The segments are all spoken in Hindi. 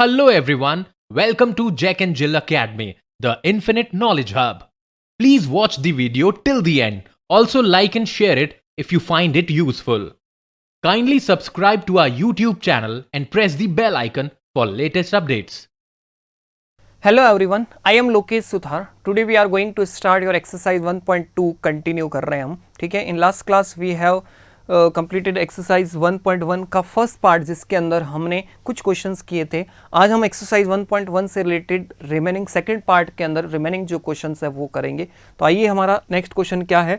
Hello everyone, welcome to Jack and Jill Academy, the Infinite Knowledge Hub. Please watch the video till the end. Also like and share it if you find it useful. Kindly subscribe to our YouTube channel and press the bell icon for latest updates. Hello everyone, I am Lokesh Suthar. Today we are going to start your exercise 1.2 continue कर रहे हैं हम, ठीक है. In last class we have completed exercise 1.1 का फर्स्ट पार्ट जिसके अंदर हमने कुछ क्वेश्चंस किए थे. आज हम एक्सरसाइज 1.1 से रिलेटेड रिमेनिंग सेकंड पार्ट के अंदर रिमेनिंग जो क्वेश्चंस है वो करेंगे. तो आइए हमारा नेक्स्ट क्वेश्चन क्या है.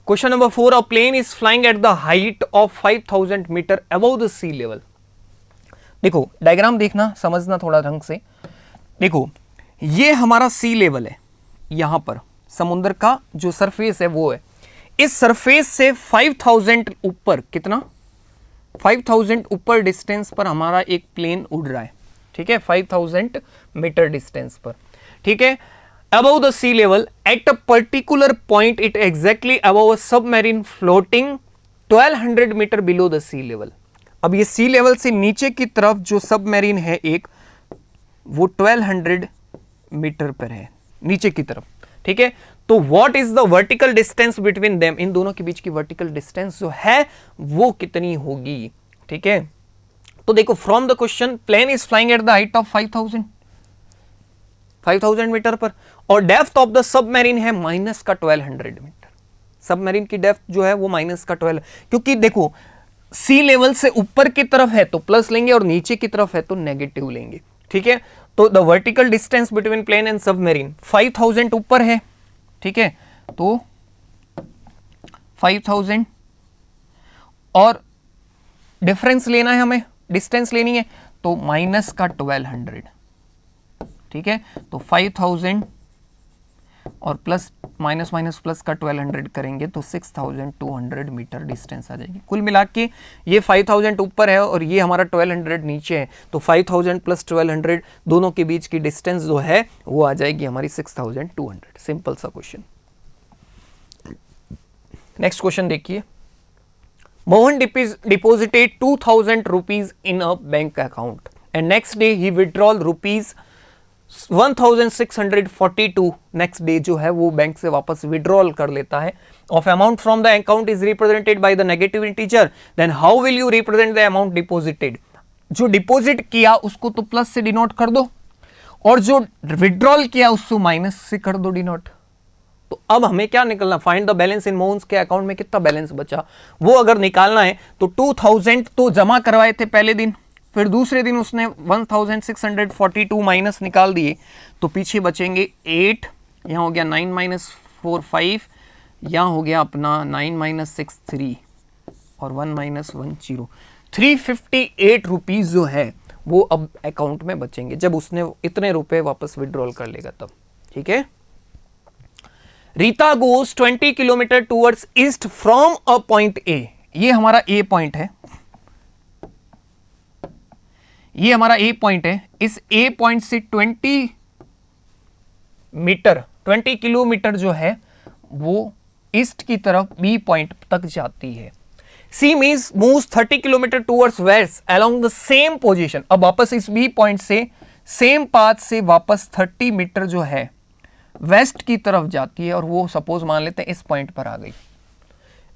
Question number 4, a plane is flying at the height of 5000 metre above the sea level. देखो डायग्राम देखना, समझना थोड़ा ढंग से. देखो ये हमारा सी लेवल है, यहां पर समुद्र का जो सरफेस है वो है. इस सरफेस से 5000 ऊपर, कितना 5000 ऊपर डिस्टेंस पर हमारा एक प्लेन उड़ रहा है, ठीक है. 5000 मीटर डिस्टेंस पर, ठीक है. Above the sea level at a particular point it exactly above a submarine floating 1200 metre below the sea level. अब ये सी लेवल से नीचे की तरफ जो सबमरीन है एक, वो 1200 मीटर पर है नीचे की तरफ, ठीक है. तो what is the vertical distance between them, इन दोनों के बीच की वर्टिकल डिस्टेंस जो है वो कितनी होगी, ठीक है. तो देखो from the question, plane is flying at the height of 5000 metre पर और डेप्थ ऑफ द सबमरीन है माइनस का 1200 मीटर. सबमरीन की डेप्थ जो है वो माइनस का 12, क्योंकि देखो सी लेवल से ऊपर की तरफ है तो प्लस लेंगे और नीचे की तरफ है तो नेगेटिव लेंगे, ठीक है. तो the vertical distance between plane and submarine 5000 ऊपर है, ठीक है. तो 5000 और डिफरेंस लेना है हमें, डिस्टेंस लेनी है तो माइनस का 1200, ठीक है. तो 5000 और प्लस माइनस माइनस प्लस का 1200 करेंगे तो 6200 मीटर डिस्टेंस आ जाएगी. कुल मिला के ये 5000 ऊपर है और ये हमारा 1200 नीचे है, तो 5000 प्लस 1200 दोनों के बीच की डिस्टेंस जो है वो आ जाएगी हमारी 6200. सिंपल सा क्वेश्चन. नेक्स्ट क्वेश्चन देखिए. Mohan deposited 2000 rupees in a bank account and next day he withdrawal rupees 1642 next day जो है वो बैंक से वापस विड्रॉल कर लेता है. Of amount from the account is represented by the negative integer, then how will you represent the amount deposited. जो डिपॉजिट किया उसको तो प्लस से डिनोट कर दो और जो विड्रॉल किया उसको माइनस से कर दो डिनोट. तो अब हमें क्या निकलना, फाइंड द बैलेंस इन मोहन्स के अकाउंट में कितना बैलेंस बचा वो अगर निकालना है तो 2000 तो जमा करवाए थे पहले दिन, फिर दूसरे दिन उसने 1642 माइनस निकाल दिए तो पीछे बचेंगे 8, यहाँ हो गया 9 माइनस 4 5, यहाँ हो गया अपना 9 माइनस 6 3 और 1 माइनस 1 0. 358 रुपीज जो है वो अब अकाउंट में बचेंगे जब उसने इतने रुपए वापस विड्रॉल कर लेगा तब, ठीक है. Rita goes 20 kilometre towards east from a point A. ये हमारा ए पॉइंट है, ये हमारा ए पॉइंट है. इस ए पॉइंट से 20 किलोमीटर जो है वो ईस्ट की तरफ बी पॉइंट तक जाती है. C means moves 30 kilometre towards west along the same position. अब वापस इस बी पॉइंट से सेम पाथ से वापस 30 मीटर जो है वेस्ट की तरफ जाती है और वो सपोज मान लेते हैं इस पॉइंट पर आ गई.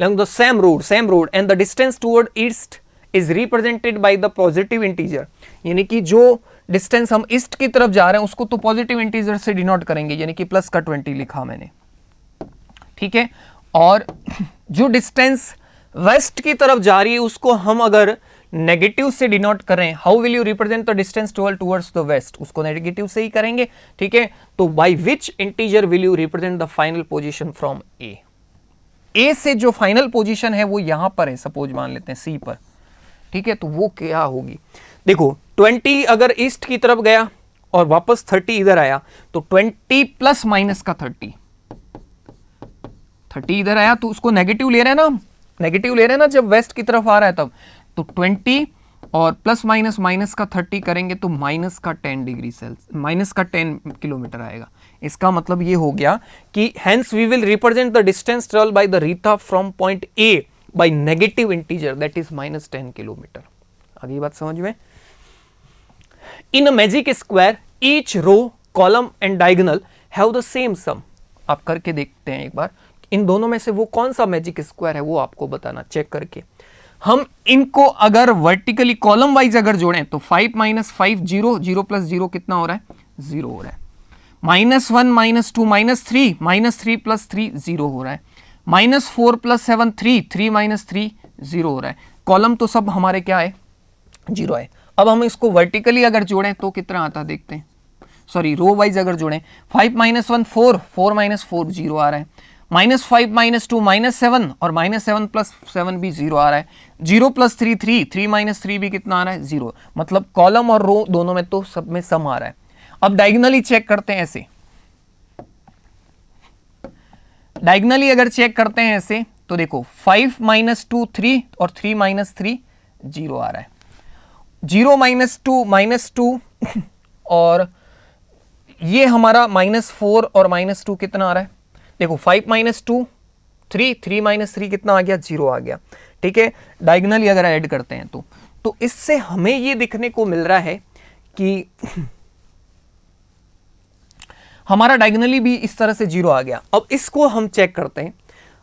along the same road and the distance toward east is represented by the positive integer. यानी कि जो डिस्टेंस हम ईस्ट की तरफ जा रहे हैं उसको तो पॉजिटिव इंटीजर से डिनोट करेंगे, यानी कि प्लस का 20 लिखा मैंने, ठीक है. और जो डिस्टेंस वेस्ट की तरफ जा रही है उसको हम अगर नेगेटिव से डिनोट करें, how will you represent the distance towards the west, उसको नेगेटिव से ही करेंगे, ठीक है. तो by which integer will you represent the final position from A. A से जो फाइनल पोजीशन है वो यहां पर है, सपोज मान लेते हैं सी पर, ठीक है. तो वो क्या होगी, देखो 20 अगर ईस्ट की तरफ गया और वापस 30 इधर आया तो 20 प्लस माइनस का 30 इधर आया तो उसको नेगेटिव ले रहे हैं ना, नेगेटिव ले रहे हैं ना जब वेस्ट की तरफ आ रहा है तब. तो 20 और प्लस माइनस माइनस का 30 करेंगे तो माइनस का 10 डिग्री सेल्सियस, माइनस का 10 किलोमीटर आएगा. इसका मतलब ये हो गया कि hence we will represent the distance travel by the Rita from point A by negative integer that is -10 kilometre. आगे बात समझ में. In a magic square each row column and diagonal have the same sum. आप करके देखते हैं एक बार, इन दोनों में से वो कौन सा मैजिक स्क्वायर है वो आपको बताना, चेक करके। हम इनको अगर वर्टिकली कॉलम वाइज अगर जोड़ें तो 5 माइनस 5 0, 0 प्लस 0 कितना हो रहा है, 0 हो रहा है। -1 -2 -3, -3 प्लस 3 0 हो रहा है। -4 प्लस 7 3, 3 माइनस 3 0 हो रहा है। कॉलम तो सब हमारे क्या है, 0 है। अब हम इसको वर्टिकली अगर जोड़ें तो कितना आता है देखते हैं, सॉरी रो वाइज अगर जोड़ें, 5 - 1 4, 4 - 4 0 आ रहा है। -5 -2 -7 और -7 प्लस 7 भी 0 आ रहा है। 0 प्लस 3 3, 3 माइनस 3 भी कितना आ रहा है, 0। मतलब कॉलम और रो दोनों में तो सब में सम आ रहा है। अब डायगोनली चेक करते हैं ऐसे, डायगोनली अगर चेक करते हैं ऐसे तो देखो 5 - 2 3 और 3 - 3 0 आ रहा है। 0 - 2 और ये हमारा -4 और -2 कितना आ रहा है, देखो 5 - 2 3, 3 - 3 कितना आ गया, 0 आ गया। ठीक है, डायगोनली अगर ऐड करते हैं तो इससे हमें ये दिखने को मिल रहा है कि हमारा डायगोनली भी इस तरह से 0 आ गया। अब इसको हम चेक करते हैं,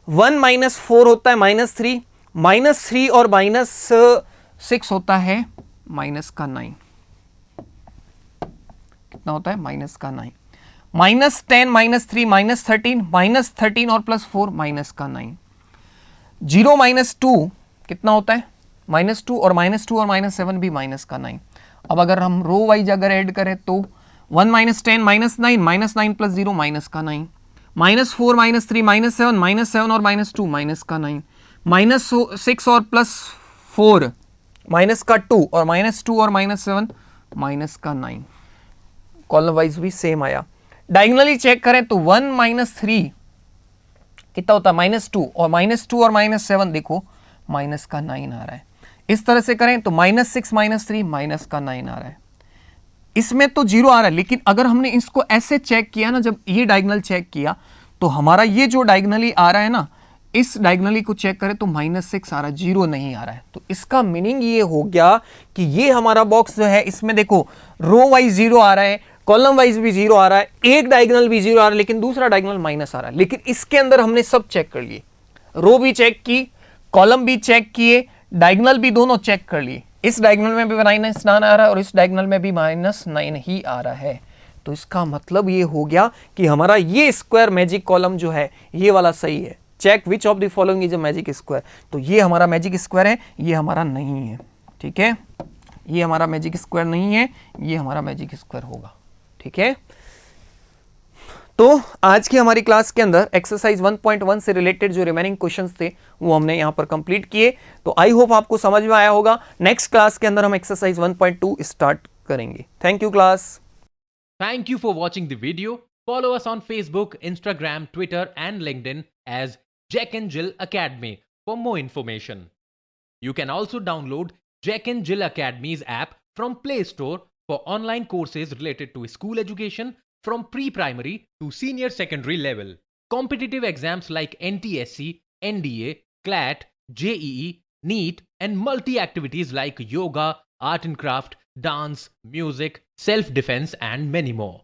1 - 4 होता है -3, -3 और -6 होता है -9, कितना होता है, -9। -10 -3 -13, -13 और +4 -9। 0 - 2 कितना होता है, -2 और -2 और -7 भी -9। अब अगर हम रो वाइज अगर ऐड करें तो 1 - 10 -9, -9 प्लस 0 -9, -4 -3 -7, -7 और -2 -9, -6 और +4 -2 और -2 और -7 -9। कॉलम वाइज भी सेम आया। डायगोनली चेक करें तो 1 - 3 कितना होता है, -2 और -2 और -7 देखो -9 आ रहा है। इस तरह से करें तो -6 -3 -9 आ रहा है। इसमें तो 0 आ रहा है, लेकिन अगर हमने इसको ऐसे चेक किया ना, जब ये डायगोनल चेक किया तो हमारा ये जो डायगोनली आ रहा है ना, इस डायगोनली को चेक करें तो -6 आ रहा है, 0 नहीं आ रहा है। तो इसका मीनिंग ये हो गया कि ये हमारा बॉक्स जो है इसमें देखो रो वाइज 0 आ रहा है, कॉलम वाइज भी 0 आ रहा है, एक डायगोनल भी 0 आ रहा है, लेकिन दूसरा डायगोनल माइनस आ रहा है। लेकिन इसके अंदर हमने सब चेक कर लिए, रो भी चेक की, कॉलम भी चेक किए, डायगोनल भी दोनों चेक कर लिए। इस डायगोनल में भी -9 आ रहा है और इस डायगोनल में भी -9 ही आ रहा है। तो इसका मतलब ये हो गया कि हमारा ये स्क्वायर मैजिक कॉलम जो है ये वाला सही है। Check which of the following is a magic square. तो ये हमारा मैजिक स्क्वायर है, ये हमारा नहीं है। ठीक है, ये हमारा मैजिक स्क्वायर नहीं है, ये हमारा मैजिक स्क्वायर होगा। ठीक है, तो आज की हमारी क्लास के अंदर एक्सरसाइज 1.1 से रिलेटेड जो रिमेनिंग क्वेश्चंस थे वो हमने यहां पर कंप्लीट किए। तो आई होप आपको समझ में आया होगा। नेक्स्ट क्लास के अंदर हम एक्सरसाइज 1.2 स्टार्ट करेंगे। Thank you class. Thank you for watching the video. Follow us on Facebook, Instagram, Twitter, and LinkedIn as Jack and Jill Academy for more information. You can also download Jack and Jill Academy's app from Play Store for online courses related to school education from pre-primary to senior secondary level. Competitive exams like NTSC, NDA, CLAT, JEE, NEET, and multi-activities like yoga, art and craft, dance, music, self-defense, and many more.